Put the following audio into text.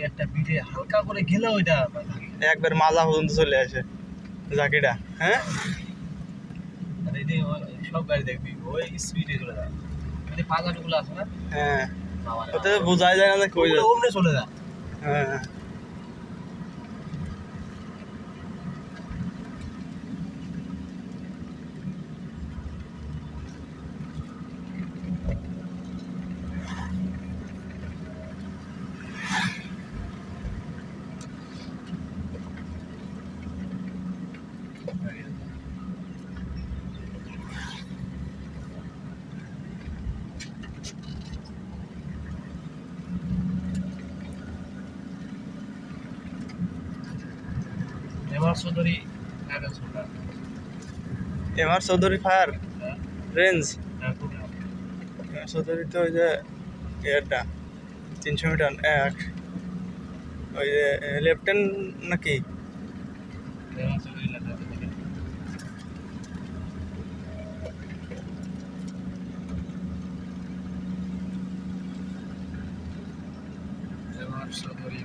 একটা পিঠে হালকা করে গেলে ওইটা একবার মাজা পর্যন্ত চলে আসে জাকিটা। হ্যাঁ, আর এই যে সব গাড়ি দেখবি ওই স্পিডে চলে যায়, মানে পাঁচাটুকুলো আছে না, হ্যাঁ, ওতে বোঝাই যায় না কই যায়। ওমনে চলে যায়। হ্যাঁ, এবার Chowdhury MR Chowdhury fire range. MR Chowdhury তো ওই যে এটা 300 মিটার এক, ওই যে লেফটেন্ট নাকি। চৌধুরী